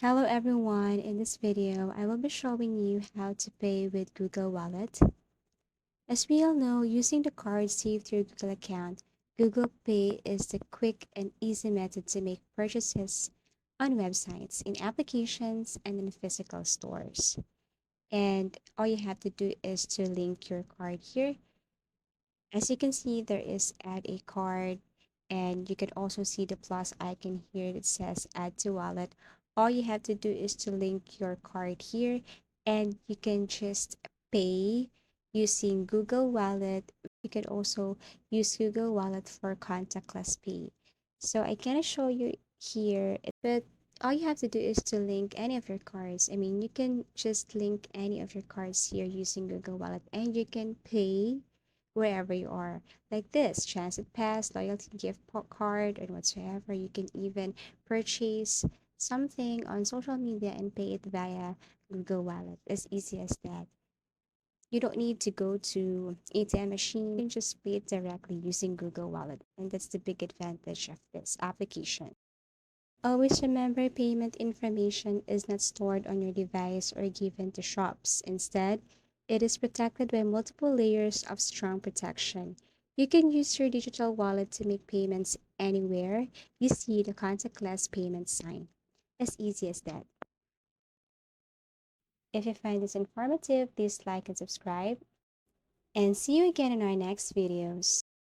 Hello everyone, in this video I will be showing you how to pay with Google Wallet. As we all know, using the card saved to your Google account, Google Pay is the quick and easy method to make purchases on websites, in applications, and in physical stores. And all you have to do is to link your card here. As you can see, there is add a card, and you can also see the plus icon here that says add to wallet. All you have to do is to link your card here, and you can just pay using Google Wallet. You can also use Google Wallet for contactless pay. So I cannot show you here, but all you have to do is to link any of your cards. I mean, you can just link any of your cards here using Google Wallet, and you can pay wherever you are. Like this transit pass, loyalty card, and whatsoever. You can even purchase something on social media and pay it via Google Wallet. As easy as that. You don't need to go to ATM machine. You can just pay it directly using Google Wallet. And that's the big advantage of this application. Always remember, payment information is not stored on your device or given to shops. Instead, it is protected by multiple layers of strong protection. You can use your digital wallet to make payments anywhere you see the contactless payment sign. As easy as that. If you find this informative, please like and subscribe. And see you again in our next videos.